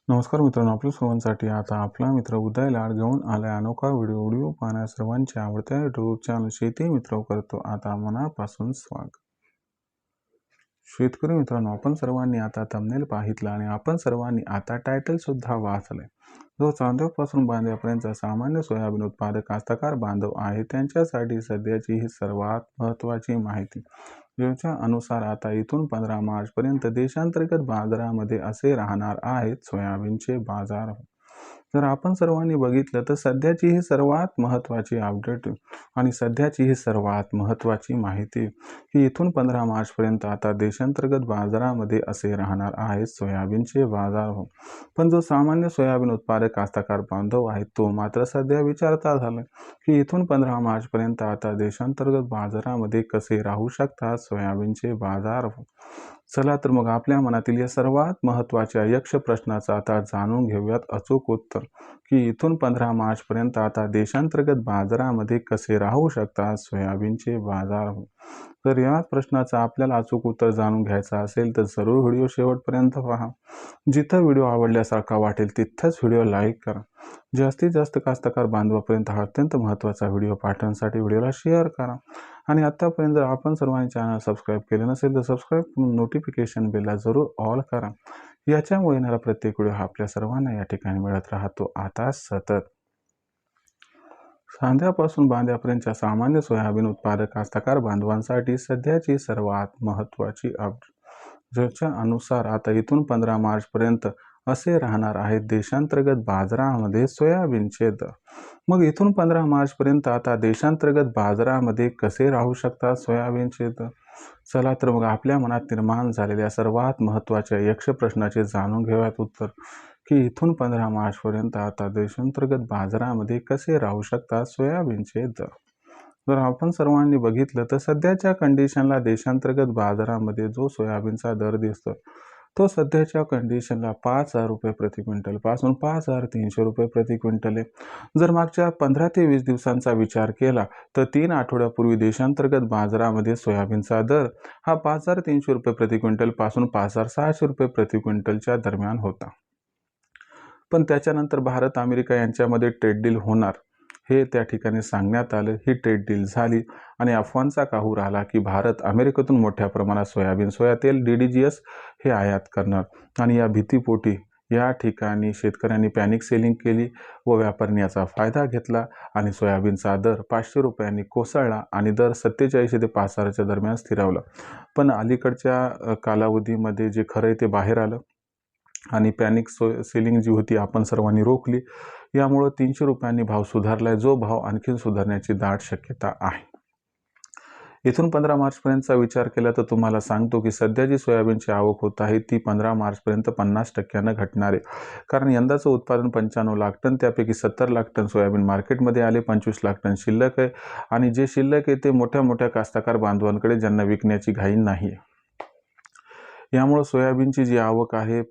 नमस्कार मित्रांनो, आपल्या सर्वांसाठी आता आपला मित्र उदय लाड घेऊन आलाय अनोखा व्हिडिओ पाहण्यास सर्वांच्या आवडत्या यूट्यूब चॅनल शेती मित्र करतो आता मनापासून स्वागत. शेतकरी मित्रांनो, आपण सर्वांनी आता थंबनेल पाहितला आणि आपण सर्वांनी आता टायटल सुद्धा वाचलंय. जो चांद्यापासून बांध्यापर्यंत सामान्य सोयाबीन उत्पादक कास्तकार बांधव आहे त्यांच्यासाठी सध्याची ही सर्वात महत्त्वाची माहिती. ज्याच्या अनुसार आता इथून 15 मार्च पर्यंत देशांतर्गत बाजारामध्ये असे राहणार आहेत सोयाबीनचे बाजार. जर आपण सर्वांनी बघितलं तर सध्याची ही सर्वात महत्त्वाची अपडेट आणि सध्याची ही सर्वात महत्त्वाची माहिती की इथून 15 मार्च पर्यंत आता देशांतर्गत बाजारामध्ये असे राहणार आहेत सोयाबीनचे बाजार. पण जो सामान्य सोयाबीन उत्पादक कास्तकार बांधव आहे तो मात्र सध्या विचारता झाला की इथून 15 मार्च पर्यंत आता देशांतर्गत बाजारामध्ये कसे राहू शकतात सोयाबीनचे बाजार. चला तर मग आपल्या मनातील या सर्वात महत्त्वाच्या यक्ष प्रश्नाचा आता जाणून घेऊयात अचूक उत्तर की इथून 15 मार्च पर्यंत आता देशांतर्गत बाजारामध्ये कसे राहू शकतात सोयाबीनचे बाजार. तर या प्रश्नाचं आपल्याला अचूक उत्तर जाणून घ्यायचं असेल तर जरूर व्हिडिओ शेवटपर्यंत पहा. जिथं व्हिडिओ आवडल्यासारखा वाटेल तिथंच व्हिडिओ लाईक करा. जास्तीत जास्त कास्तकार बांधवापर्यंत हा अत्यंत महत्त्वाचा व्हिडिओ पाठवण्यासाठी व्हिडिओला शेअर करा. आणि आतापर्यंत जर आपण सर्वांनी चॅनल सबस्क्राईब केले नसेल तर सबस्क्राईब करून नोटिफिकेशन बेलला जरूर ऑल करा. याच्यामुळे येणारा प्रत्येक व्हिडिओ आपल्या सर्वांना या ठिकाणी मिळत राहतो आता सतत. सांध्यापासून बांध्यापर्यंतच्या सामान्य सोयाबीन उत्पादक कास्तकार बांधवांसाठी सध्याची सर्वात महत्त्वाची अपडेट. ज्याच्या अनुसार आता इथून 15 मार्च पर्यंत असे राहणार आहेत देशांतर्गत बाजारामध्ये सोयाबीनचे दर. मग इथून 15 मार्च पर्यंत आता देशांतर्गत बाजारामध्ये कसे राहू शकतात सोयाबीनचे दर. चला तर मग आपल्या मनात निर्माण झालेल्या सर्वात महत्त्वाच्या यक्ष प्रश्नाचे जाणून घेऊयात उत्तर की इथून 15 मार्च पर्यंत आता देशांतर्गत बाजारामध्ये कसे राहू शकतात सोयाबीनचे दर. जर आपण सर्वांनी बघितलं तर सध्याच्या कंडिशनला देशांतर्गत बाजारामध्ये जो सोयाबीनचा दर दिसतो तो सध्याच्या कंडिशनला 5,000 रुपये प्रति क्विंटल पासून 5,300 रुपये प्रति क्विंटल आहे. जर मागच्या 15 ते 20 दिवसांचा विचार केला तर 3 आठवड्यापूर्वी देशांतर्गत बाजारामध्ये सोयाबीनचा दर हा 5,300 रुपये प्रति क्विंटल पासून 5,600 रुपये प्रति क्विंटलच्या दरम्यान होता. पण त्याच्यानंतर भारत अमेरिका यांच्यामध्ये ट्रेड डील होणार हे त्या ठिकाणी सांगण्यात आलं. ही ट्रेड डील झाली आणि अफवांचा काहूर आला की भारत अमेरिकेतून मोठ्या प्रमाणात सोया तेल DDGS हे आयात करणार आणि या भीतीपोटी या ठिकाणी शेतकऱ्यांनी पॅनिक सेलिंग केली व व्यापाऱ्यांनी याचा फायदा घेतला आणि सोयाबीनचा दर 500 रुपयांनी कोसळला आणि दर 47 ते 5,000च्या दरम्यान स्थिरावला. पण अलीकडच्या कालावधीमध्ये जे खरं आहे ते बाहेर आलं आणि पॅनिक सेलिंग जी होती आपण सर्वांनी रोखली. यामुळे 300 रुपयांनी भाव सुधारलाय, जो भाव आणखीन सुधारण्याची दाट शक्यता आहे. इथून 15 मार्चपर्यंतचा विचार केला तर तुम्हाला सांगतो की सध्या जी सोयाबीनची आवक होत आहे ती 15 मार्चपर्यंत 50% घटणार आहे. कारण यंदाचं उत्पादन 95 लाख टन, त्यापैकी 70 लाख टन सोयाबीन मार्केटमध्ये आले, 25 लाख टन शिल्लक आहे आणि जे शिल्लक आहे ते मोठ्या मोठ्या कास्तकार बांधवांकडे ज्यांना विकण्याची घाई नाही आहे. यामुळे सोयाबीनची जी आवक आहे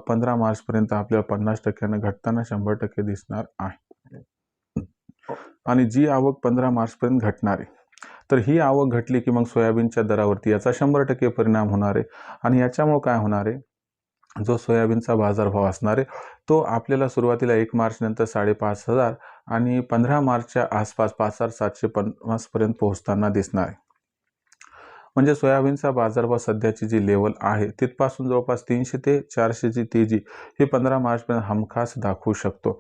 15 मार्चपर्यंत आपल्याला 50% घटताना 100% दिसणार आहे. आणि जी आवक 15 मार्चपर्यंत घटणार आहे तर ही आवक घटली की मग सोयाबीनच्या दरावरती याचा 100% परिणाम होणार आहे. आणि याच्यामुळे काय होणार आहे, जो सोयाबीनचा बाजारभाव असणार आहे तो आपल्याला सुरुवातीला 1 मार्च नंतर 5,500 आणि 15 मार्चच्या आसपास 5,750 पर्यंत पोहोचताना दिसणार आहे. म्हणजे सोयाबीनचा बाजारभाव सध्याची जी लेवल आहे तिथपासून जवळपास 300 ते 400ची तेजी ही 15 मार्चपर्यंत हमखास दाखवू शकतो.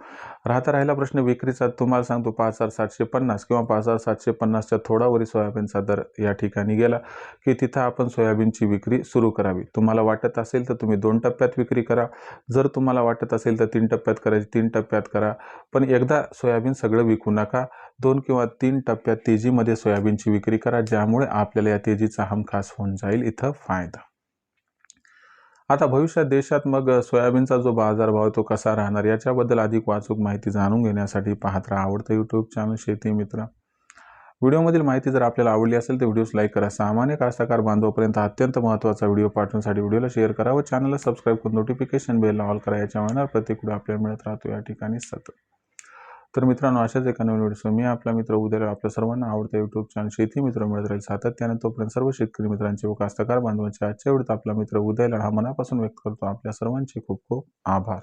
राहिला प्रश्न विक्रीचा. तुम्हाला सांगतो 5,750 किंवा 5,750च्या थोडावरी सोयाबीनचा दर या ठिकाणी गेला की तिथं आपण सोयाबीनची विक्री सुरू करावी. तुम्हाला वाटत असेल तर तुम्ही 2 टप्प्यात विक्री करा. जर तुम्हाला वाटत असेल तर 3 टप्प्यात करायची, 3 टप्प्यात करा. पण एकदा सोयाबीन सगळं विकू नका. 2 किंवा 3 टप्प्यात तेजीमध्ये सोयाबीनची विक्री करा, ज्यामुळे आपल्याला या तेजीचा हमखास होऊन जाईल इथं फायदा. आता भविष्यात देशात मग सोयाबीनचा जो बाजारभाव तो कसा राहणार याच्याबद्दल अधिक वाचूक माहिती जाणून घेण्यासाठी पाहत राहा आवडतं यूट्यूब चॅनल शेती मित्र. व्हिडिओमधील माहिती जर आपल्याला आवडली असेल तर व्हिडिओस लाईक करा. सामान्य कास्तकार बांधवापर्यंत अत्यंत महत्त्वाचा व्हिडिओ पाठवण्यासाठी व्हिडिओला शेअर करा व चॅनलला सबस्क्राईब करून नोटिफिकेशन बेलला ऑल करा. याच्यामुळे प्रत्येक व्हिडिओ आपल्याला मिळत राहतो या ठिकाणी सतत. तर मित्रांनो, अशाच एका नवीन व्हिडिओ मी आपला मित्र उद्या आपल्या सर्वांना आवडतं यूट्यूब चॅनल शेती मित्र मिळत राहील सातत्याने. तोपर्यंत सर्व शेतकरी मित्रांचे व कास्तकार बांधवांचे आजच्या व्हिडिओत आपला मित्र उदय लाड हा मनापासून व्यक्त करतो. आपल्या सर्वांचे खूप खूप आभार.